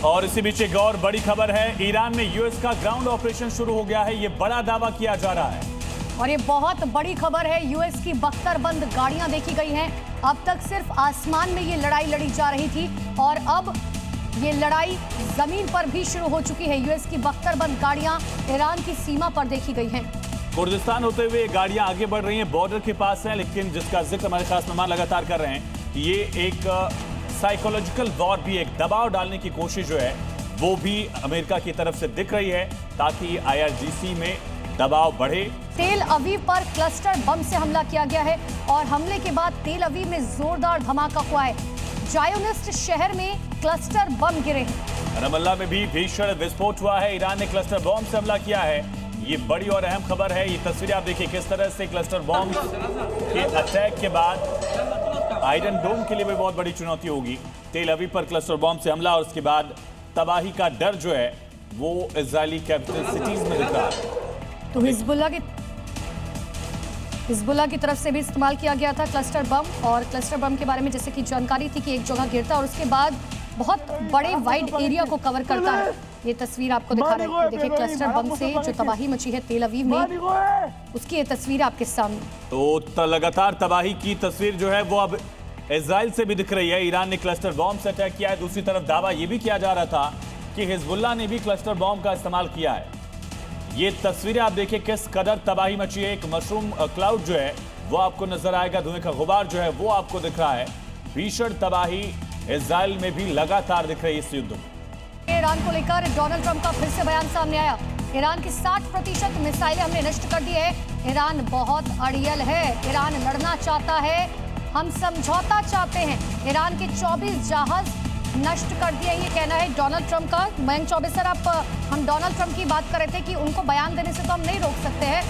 और इसी बीच एक और बड़ी खबर है, ईरान में यूएस का ग्राउंड ऑपरेशन शुरू हो गया है। ये बड़ा दावा किया जा रहा है और ये बहुत बड़ी खबर है। यूएस की बख्तरबंद गाड़ियां देखी गई हैं। अब तक सिर्फ आसमान में ये लड़ाई लड़ी जा रही थी और अब ये लड़ाई जमीन पर भी शुरू हो चुकी है। यूएस की बख्तरबंद गाड़ियां ईरान की सीमा पर देखी गई हैं। कुर्दिस्तान होते हुए गाड़ियां आगे बढ़ रही हैं, बॉर्डर के पास हैं, लेकिन जिसका जिक्र हमारे खास मेहमान लगातार कर रहे हैं, ये एक साइकोलॉजिकल वॉर भी, एक दबाव डालने की कोशिश जो है वो भी अमेरिका की तरफ से दिख रही है ताकि आईआरजीसी में दबाव बढ़े। तेल अवीव पर क्लस्टर बम से हमला किया गया है और हमले के बाद तेल अवीव में जोरदार धमाका हुआ है। जायोनिस्ट शहर में क्लस्टर बम गिरे हैं। रमल्ला में भी भीषण विस्फोट हुआ है। ईरान ने क्लस्टर बम से हमला किया है। ये बड़ी और अहम खबर है। ये तस्वीरें आप देखिए किस तरह से क्लस्टर बम के अटैक के बाद आयरन डोम के लिए भी बहुत बड़ी चुनौती होगी। तेल अवीव पर क्लस्टर बम से हमला और उसके बाद तबाही का डर जो है वो इजरायली कैपिटल सिटीज में दिख रहा है। तो हिजबुल्लाह की तरफ से भी इस्तेमाल किया गया था क्लस्टर बम। और क्लस्टर बम के बारे में जैसे कि जानकारी थी कि एक जगह गिरता है और उसके बाद बहुत बड़े वाइड एरिया को कवर करता है। ये तस्वीर आपको दिखा रहे हैं, देखिए क्लस्टर बम से जो तबाही मची है तेल अवीव में, उसकी ये तस्वीर आपके सामने। तो लगातार तबाही की तस्वीर जो है वो अब इजराइल से भी दिख रही है। ईरान ने क्लस्टर बम से अटैक किया है। दूसरी तरफ दावा ये भी किया जा रहा था कि हिजबुल्लाह ने भी क्लस्टर बम का इस्तेमाल किया है। ये तस्वीरें आप देखिए किस कदर तबाही मची है। एक मशरूम क्लाउड जो है वो आपको नजर आएगा, धुएं का गुबार जो है वो आपको दिख रहा है। भीषण तबाही इजराइल में भी लगातार दिख रही है इस युद्ध में। ईरान को लेकर डोनाल्ड ट्रंप का फिर से बयान सामने आया। ईरान की 60% मिसाइलें हमने नष्ट कर दी है। ईरान बहुत अड़ियल है। ईरान लड़ना चाहता है, हम समझौता चाहते हैं। ईरान के 24 जहाज नष्ट कर दिए, ये कहना है डोनाल्ड ट्रंप का। मयंक चौबे सर, हम डोनाल्ड ट्रंप की बात कर रहे थे कि उनको बयान देने से तो हम नहीं रोक सकते हैं,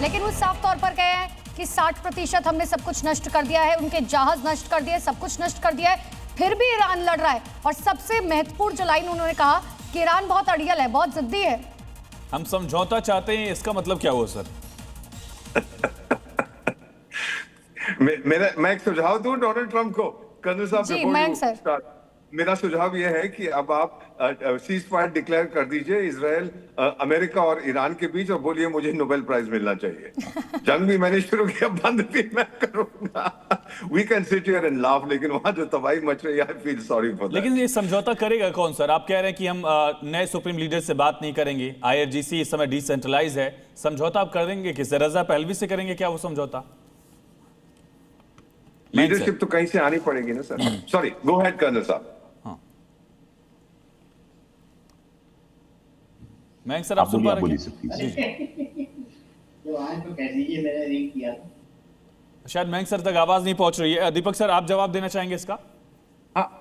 लेकिन वो साफ तौर पर कहे हैं कि 60% हमने सब कुछ नष्ट कर दिया है, उनके जहाज नष्ट कर दिए, सब कुछ नष्ट कर दिया है, फिर भी ईरान लड़ रहा है। और सबसे महत्वपूर्ण जो लाइन उन्होंने कहा कि ईरान बहुत अड़ियल है, बहुत जिद्दी है। हम समझौता चाहते हैं, इसका मतलब क्या हुआ सर? मैं एक सुझाव दूं डोनाल्ड ट्रंप को, कर्नल साहब। जी मयंक सर, मेरा सुझाव यह है कि अब आप सीज फायर डिक्लेयर कर दीजिए इजराइल, अमेरिका और ईरान के बीच, और बोलिए मुझे नोबेल प्राइज मिलना चाहिए। जंग भी मैंने शुरू किया, बंद भी मैं करूंगा। We can sit here and laugh, लेकिन वहां जो तबाही मच रही है, I feel sorry for that. लेकिन ये समझौता करेगा कौन सर? आप कह रहे हैं कि हम नए सुप्रीम लीडर से बात नहीं करेंगे, आईआरजीसी इस समय डिसेंट्रलाइज है, समझौता आप कर देंगे किससे? रजा पहलवी से करेंगे क्या वो समझौता? लीडरशिप तो कहीं से आनी पड़ेगी ना sir. Sorry, go ahead colonel साहब। मयंक सर, आप सुन पा रहे हैं? शायद मयंक सर तक आवाज नहीं पहुंच रही है। दीपक सर, आप जवाब देना चाहेंगे इसका? हाँ,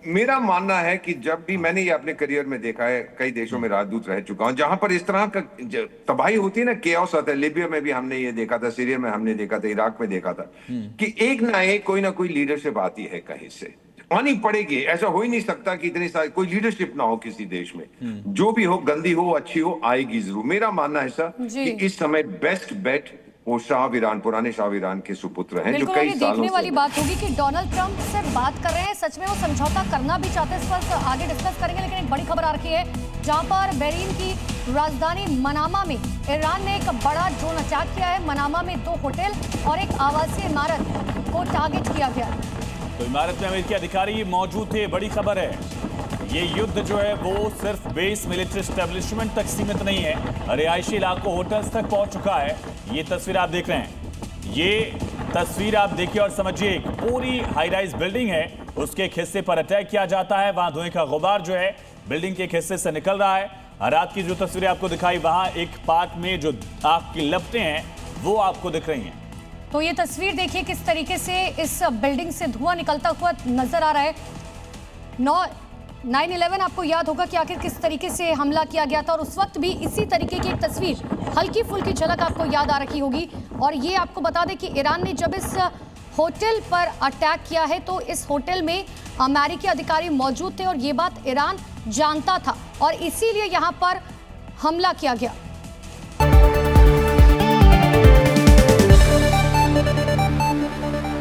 मेरा मानना है कि जब भी मैंने ये अपने करियर में देखा है, कई देशों में राजदूत रह चुका हूं जहां पर इस तरह का तबाही होती है ना, केओस आता है। लीबिया में भी हमने ये देखा था, सीरिया में हमने देखा था, इराक में देखा था कि एक ना एक कोई ना कोई लीडरशिप आती है, कहीं से आनी पड़ेगी। ऐसा हो ही नहीं सकता कि इतनी सारी कोई लीडरशिप ना हो किसी देश में। जो भी हो, गंदी हो अच्छी हो, आएगी जरूर। मेरा मानना है सर कि इस समय बेस्ट बेट वो शाह ईरान, पुराने शाह ईरान के सुपुत्र हैं, जो कई सालों से। देखने वाली बात होगी कि डोनाल्ड ट्रंप से बात कर रहे हैं, सच में वो समझौता करना भी चाहते हैं। इस पर आगे डिस्कस करेंगे, लेकिन एक बड़ी खबर आ रखी है जहां पर बहरीन की राजधानी मनामा में ईरान ने एक बड़ा ड्रोन अटैक किया है। मनामा में 2 होटल और एक आवासीय इमारत को टारगेट किया गया। तो इमारत में अमेरिकी अधिकारी मौजूद थे। बड़ी खबर है, ये युद्ध जो है वो सिर्फ बेस मिलिट्री एस्टेब्लिशमेंट तक सीमित नहीं है, रिहायशी इलाकों, होटल्स तक पहुंच चुका है। ये तस्वीर आप देख रहे हैं, ये तस्वीर आप देखिए और समझिए, एक पूरी हाई राइज बिल्डिंग है, उसके एक हिस्से पर अटैक किया जाता है। वहां धुएं का गुबार जो है बिल्डिंग के एक हिस्से से निकल रहा है। रात की जो तस्वीरें आपको दिखाई, वहां एक पार्क में जो आग की लपटें हैं वो आपको दिख रही हैं। तो ये तस्वीर देखिए किस तरीके से इस बिल्डिंग से धुआं निकलता हुआ नजर आ रहा है। 9/11 आपको याद होगा कि आखिर किस तरीके से हमला किया गया था, और उस वक्त भी इसी तरीके की एक तस्वीर, हल्की फुल्की झलक आपको याद आ रखी होगी। और ये आपको बता दें कि ईरान ने जब इस होटल पर अटैक किया है तो इस होटल में अमेरिकी अधिकारी मौजूद थे और ये बात ईरान जानता था और इसीलिए यहाँ पर हमला किया गया।